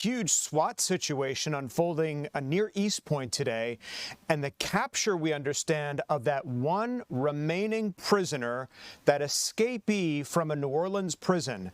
Huge SWAT situation unfolding near East Point today, and the capture, we understand, of that one remaining prisoner, that escapee from a New Orleans prison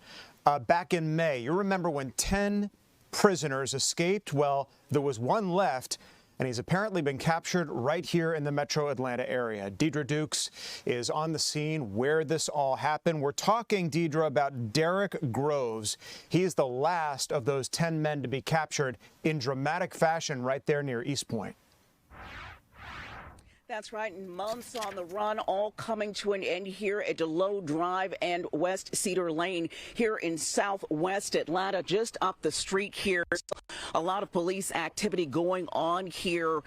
back in May. You remember when 10 prisoners escaped? Well, there was one left, and he's apparently been captured right here in the metro Atlanta area. Deidre Dukes is on the scene where this all happened. We're talking, Deidre, about Derrick Groves. He is the last of those 10 men to be captured in dramatic fashion right there near East Point. That's right. Months on the run, all coming to an end here at Delow Drive and West Cedar Lane here in southwest Atlanta, just up the street here. A lot of police activity going on here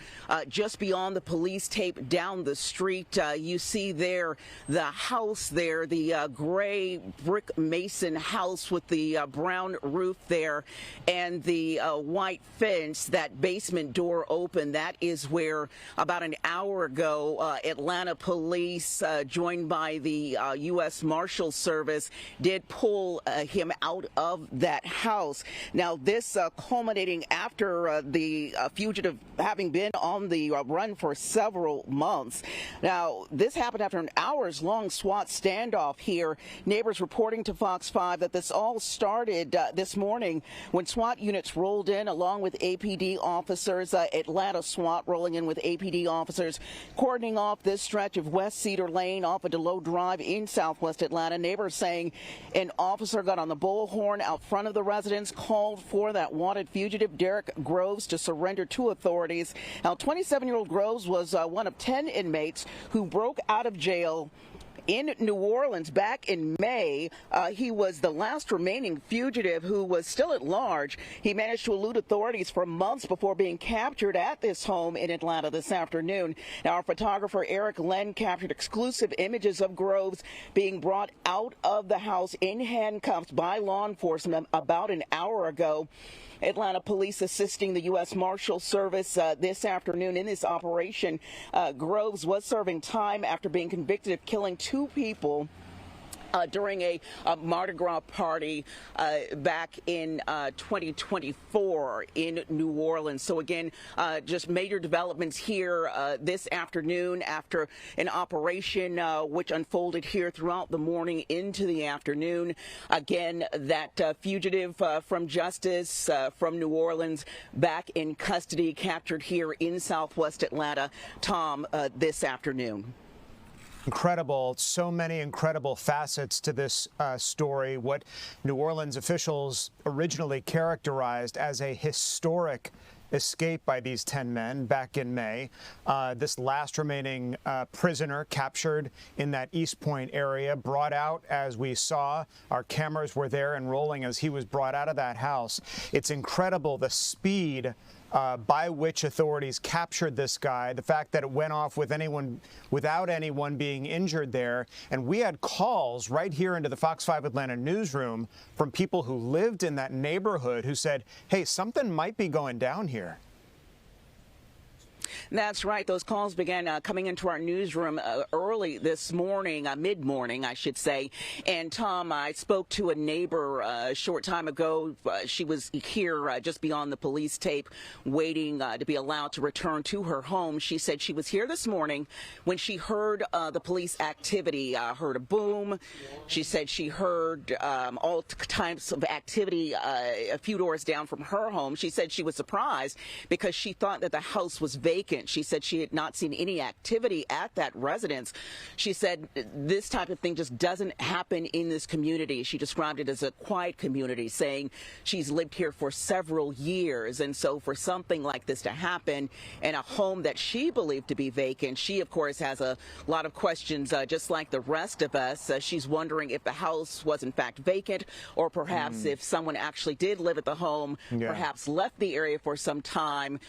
just beyond the police tape down the street. You see there the house there, the gray brick mason house with the brown roof there and the white fence, that basement door open. That is where about an hour ago, Atlanta police, joined by the U.S. Marshals Service, did pull him out of that house. Now, this culminating after the fugitive having been on the run for several months. Now, this happened after an hours-long SWAT standoff here. Neighbors reporting to Fox 5 that this all started this morning when SWAT units rolled in along with APD officers, Atlanta SWAT rolling in with APD officers, cordoning off this stretch of West Cedar Lane off of Delow Drive in southwest Atlanta. Neighbors saying an officer got on the bullhorn out front of the residence, called for that wanted fugitive Derrick Groves to surrender to authorities. Now, 27-year-old Groves was one of 10 inmates who broke out of jail in New Orleans back in May. He was the last remaining fugitive who was still at large. He managed to elude authorities for months before being captured at this home in Atlanta this afternoon. Now, our photographer Eric Len captured exclusive images of Groves being brought out of the house in handcuffs by law enforcement about an hour ago. Atlanta police assisting the U.S. Marshals Service this afternoon in this operation. Groves was serving time after being convicted of killing 2 people during a Mardi Gras party back in 2024 in New Orleans. So again, just major developments here this afternoon after an operation which unfolded here throughout the morning into the afternoon. Again, that fugitive from justice from New Orleans back in custody, captured here in southwest Atlanta, Tom, this afternoon. Incredible. So many incredible facets to this story. What New Orleans officials originally characterized as a historic escape by these 10 men back in May. This last remaining prisoner captured in that East Point area, brought out as we saw. Our cameras were there and rolling as he was brought out of that house. It's incredible the speed by which authorities captured this guy, the fact that it went off without anyone being injured there. And we had calls right here into the Fox 5 Atlanta newsroom from people who lived in that neighborhood who said, hey, something might be going down here. That's right. Those calls began coming into our newsroom early this morning, mid-morning, I should say. And, Tom, I spoke to a neighbor a short time ago. She was here just beyond the police tape, waiting to be allowed to return to her home. She said she was here this morning when she heard the police activity, heard a boom. She said she heard all types of activity a few doors down from her home. She said she was surprised because she thought that the house was vacant. She said she had not seen any activity at that residence. She said this type of thing just doesn't happen in this community. She described it as a quiet community, saying she's lived here for several years. And so for something like this to happen in a home that she believed to be vacant, she, of course, has a lot of questions, just like the rest of us. She's wondering if the house was, in fact, vacant, or perhaps if someone actually did live at the home, perhaps left the area for some time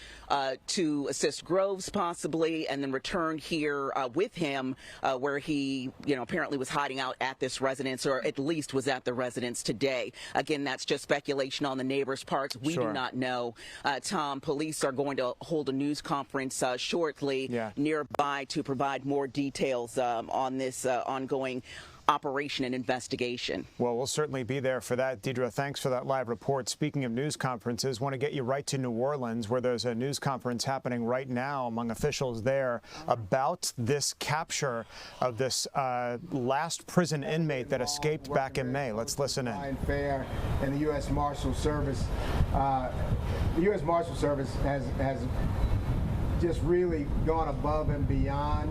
to assist Groves possibly, and then returned here with him where he, apparently was hiding out at this residence, or at least was at the residence today. Again, that's just speculation on the neighbors' parts. We do not know. Tom, police are going to hold a news conference shortly nearby to provide more details on this ongoing operation and investigation. Well, we'll certainly be there for that. Deidre, thanks for that live report. Speaking of news conferences, want to get you right to New Orleans, where there's a news conference happening right now among officials there about this capture of this last prison inmate that escaped back in May. Let's listen in. Fair and the U.S. Marshals Service. The U.S. Marshals Service has just really gone above and beyond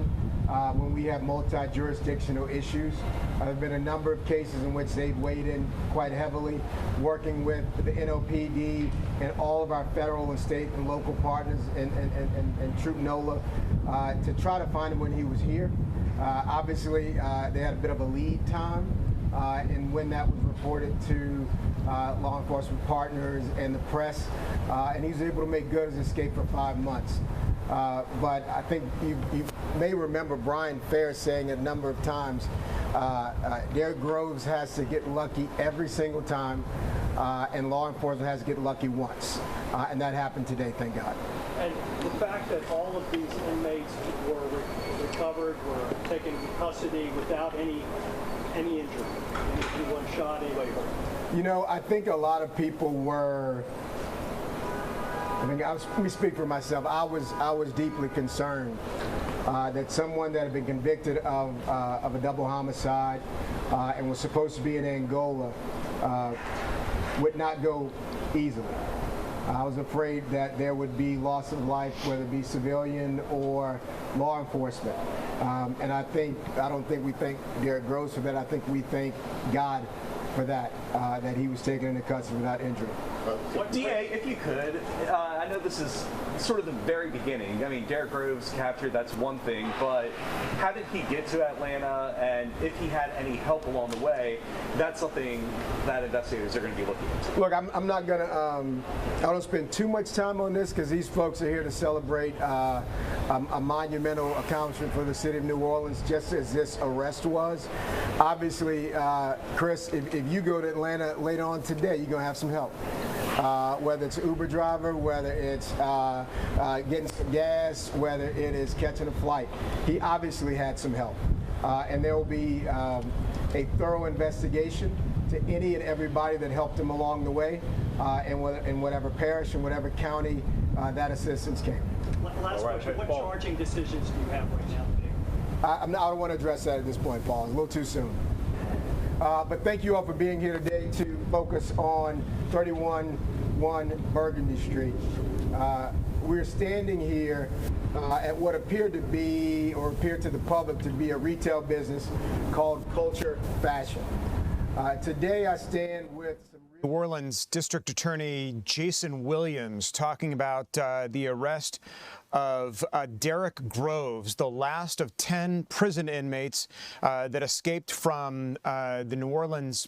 when we have multi-jurisdictional issues. There have been a number of cases in which they've weighed in quite heavily, working with the NOPD and all of our federal and state and local partners and Troop NOLA to try to find him when he was here. Obviously, they had a bit of a lead time and when that was reported to law enforcement partners and the press, and he was able to make good his escape for 5 months. But I think you may remember Brian Fair saying a number of times, Derrick Groves has to get lucky every single time, and law enforcement has to get lucky once. And that happened today, thank God. And the fact that all of these inmates were recovered, were taken into custody without any injury, anyone shot, anybody hurt. You know, I think a lot of people were. Let me speak for myself. I was deeply concerned that someone that had been convicted of a double homicide and was supposed to be in Angola would not go easily. I was afraid that there would be loss of life, whether it be civilian or law enforcement. And I don't think we thank Derrick Groves for that. I think we thank God for that, that he was taken into custody without injury. DA, if you could, I know this is sort of the very beginning. I mean, Derrick Groves captured, that's one thing, but how did he get to Atlanta, and if he had any help along the way, that's something that investigators are going to be looking into. Look, I'm not going to, I don't spend too much time on this because these folks are here to celebrate a monumental accomplishment for the city of New Orleans, just as this arrest was. Obviously, Chris, if you go to Atlanta later on today, you're going to have some help. Whether it's an Uber driver, whether it's getting some gas, whether it is catching a flight. He obviously had some help. And there will be a thorough investigation to any and everybody that helped him along the way, in whatever parish and whatever county that assistance came. Last question, what charging decisions do you have right now? I don't want to address that at this point, Paul. It's a little too soon. But thank you all for being here today to focus on 31-1 Burgundy Street. We're standing here at what appeared to be, or appeared to the public to be, a retail business called Culture Fashion. Today I stand with New Orleans District Attorney Jason Williams talking about the arrest of Derrick Groves, the last of 10 prison inmates that escaped from the New Orleans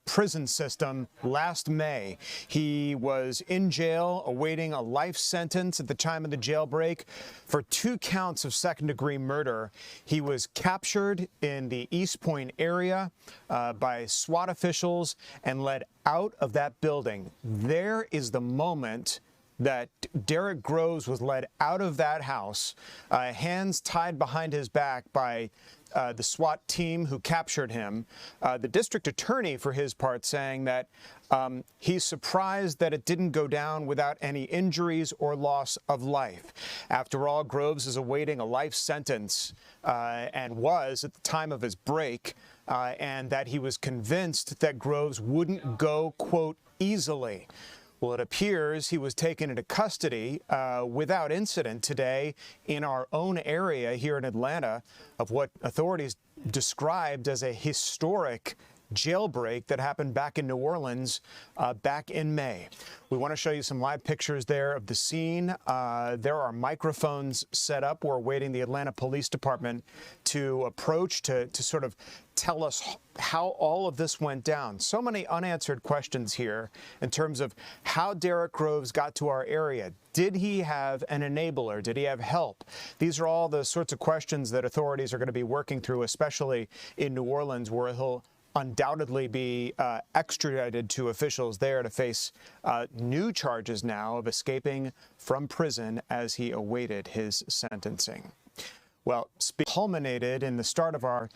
prison system last May. He was in jail awaiting a life sentence at the time of the jailbreak for 2 counts of second-degree murder. He was captured in the East Point area by SWAT officials and led out of that building. There is the moment that Derrick Groves was led out of that house, hands tied behind his back by the SWAT team who captured him. The district attorney, for his part, saying that he's surprised that it didn't go down without any injuries or loss of life. After all, Groves is awaiting a life sentence and was at the time of his break, and that he was convinced that Groves wouldn't go, quote, easily. Well, it appears he was taken into custody without incident today in our own area here in Atlanta of what authorities described as a historic jailbreak that happened back in New Orleans back in May. We want to show you some live pictures there of the scene. There are microphones set up. We're waiting the Atlanta Police Department to approach to sort of tell us how all of this went down. So many unanswered questions here in terms of how Derrick Groves got to our area. Did he have an enabler? Did he have help? These are all the sorts of questions that authorities are going to be working through, especially in New Orleans, where he'll undoubtedly be extradited to officials there to face new charges now of escaping from prison as he awaited his sentencing. Well, culminated in the start of our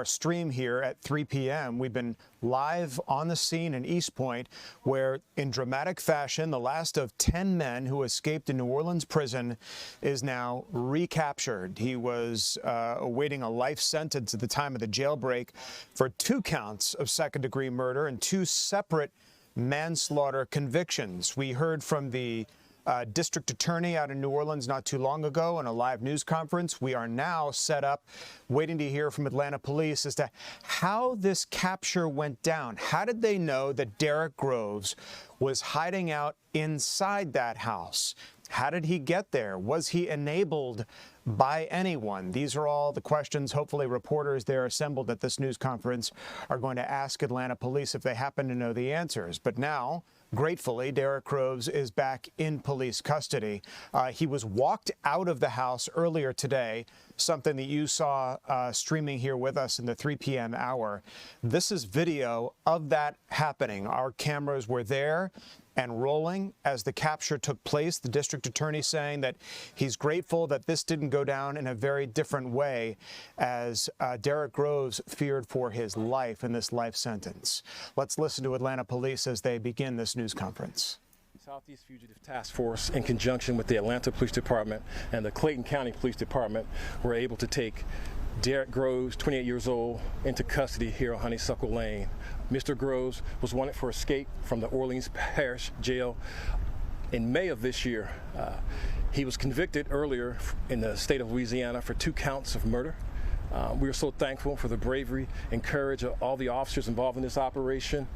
stream here at 3 p.m. We've been live on the scene in East Point, where in dramatic fashion, the last of 10 men who escaped a New Orleans prison is now recaptured. He was awaiting a life sentence at the time of the jailbreak for 2 counts of second-degree murder and 2 separate manslaughter convictions. We heard from the district attorney out in New Orleans not too long ago in a live news conference. We are now set up waiting to hear from Atlanta police as to how this capture went down. How did they know that Derrick Groves was hiding out inside that house? How did he get there? Was he enabled by anyone? These are all the questions hopefully reporters there assembled at this news conference are going to ask Atlanta police if they happen to know the answers. But now, gratefully, Derrick Groves is back in police custody. He was walked out of the house earlier today, something that you saw streaming here with us in the 3 p.m. hour. This is video of that happening. Our cameras were there and rolling as the capture took place. The district attorney saying that he's grateful that this didn't go down in a very different way as Derrick Groves feared for his life in this life sentence. Let's listen to Atlanta police as they begin this news conference. Southeast Fugitive Task Force, in conjunction with the Atlanta Police Department and the Clayton County Police Department, were able to take Derrick Groves, 28 years old, into custody here on Honeysuckle Lane. Mr. Groves was wanted for escape from the Orleans Parish Jail in May of this year. He was convicted earlier in the state of Louisiana for 2 counts of murder. We are so thankful for the bravery and courage of all the officers involved in this operation.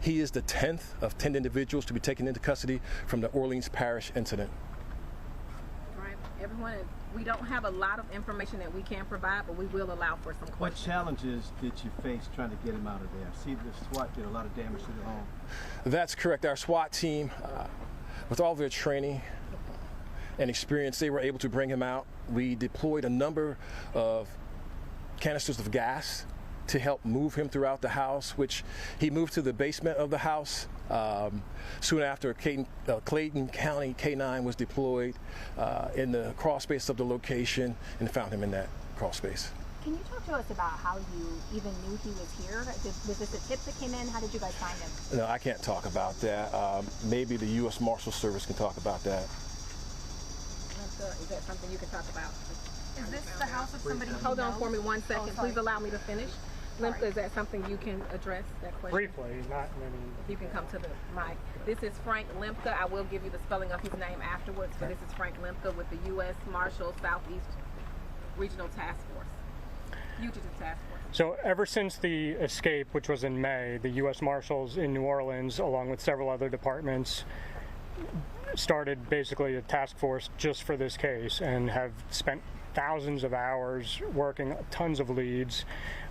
He is the 10th of 10 individuals to be taken into custody from the Orleans Parish incident. All right, everyone, we don't have a lot of information that we can provide, but we will allow for some questions. What challenges did you face trying to get him out of there? See, the SWAT did a lot of damage to the home. That's correct. Our SWAT team, with all their training and experience, they were able to bring him out. We deployed a number of canisters of gas to help move him throughout the house, which he moved to the basement of the house. Soon after, Clayton County K-9 was deployed in the crawl space of the location and found him in that crawl space. Can you talk to us about how you even knew he was here? Was this a tip that came in? How did you guys find him? No, I can't talk about that. Maybe the U.S. Marshals Service can talk about that. Is that something you can talk about? Is this the house of somebody who Hold on knows? for me 1 second. Please allow me to finish. Limka, is that something you can address, that question? Briefly, not many. You can come to the mic. This is Frank Limka. I will give you the spelling of his name afterwards, but this is Frank Limka with the U.S. Marshals Southeast Regional Task Force, Fugitive Task Force. So ever since the escape, which was in May, the U.S. Marshals in New Orleans, along with several other departments, started basically a task force just for this case and have spent thousands of hours working tons of leads.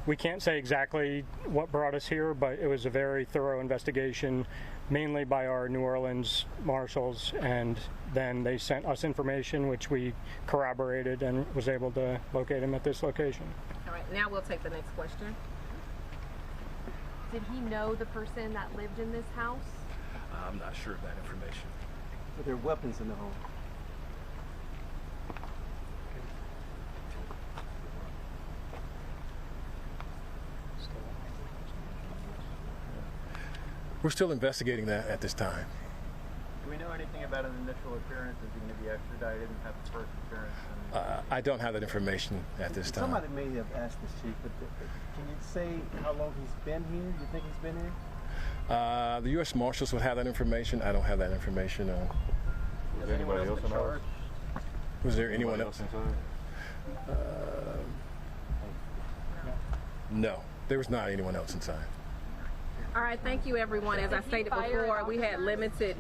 We can't say exactly what brought us here, but it was a very thorough investigation, mainly by our New Orleans marshals, and then they sent us information which we corroborated and was able to locate him at this location. All right, now we'll take the next question. Did he know the person that lived in this house? I'm not sure of that information. Were there weapons in the home? We're still investigating that at this time. Do we know anything about an initial appearance? Is he going to be extradited and have the first appearance? I don't have that information at this time. Somebody may have asked this, Chief, but can you say how long he's been here? Do you think he's been here? The U.S. Marshals would have that information. I don't have that information. Was anybody else in charge? Was there anyone else inside? No, there was not anyone else inside. All right, thank you, everyone. As I stated before, we have limited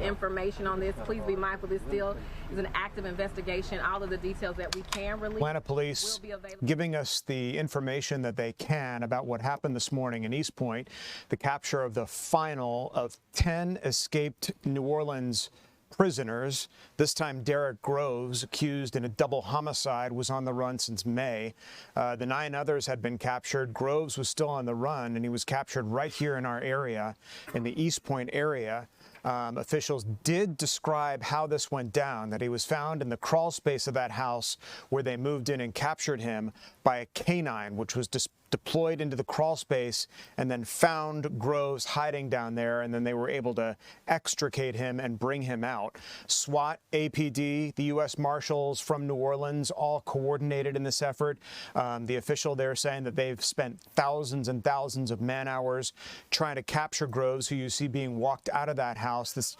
information on this. Please be mindful this still is an active investigation. All of the details that we can release Atlanta police will be available. giving us the information that they can about what happened this morning in East Point, the capture of the final of 10 escaped New Orleans prisoners. This time, Derrick Groves, accused in a double homicide, was on the run since May. The 9 others had been captured. Groves was still on the run, and he was captured right here in our area, in the East Point area. officials did describe how this went down, that he was found in the crawl space of that house where they moved in and captured him by a canine, which was deployed into the crawl space, and then found Groves hiding down there, and then they were able to extricate him and bring him out. SWAT, APD, the U.S. Marshals from New Orleans all coordinated in this effort. The official there saying that they've spent thousands and thousands of man-hours trying to capture Groves, who you see being walked out of that house. This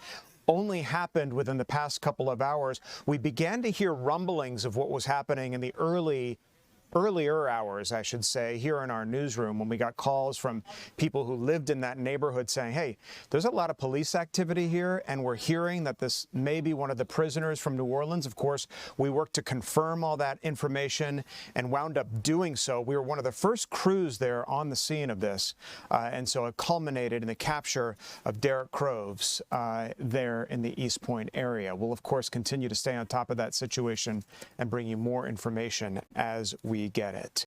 only happened within the past couple of hours. We began to hear rumblings of what was happening in the earlier hours, I should say, here in our newsroom, when we got calls from people who lived in that neighborhood saying, hey, there's a lot of police activity here, and we're hearing that this may be one of the prisoners from New Orleans. Of course, we worked to confirm all that information and wound up doing so. We were one of the first crews there on the scene of this, and so it culminated in the capture of Derrick Groves there in the East Point area. We'll, of course, continue to stay on top of that situation and bring you more information as we get it.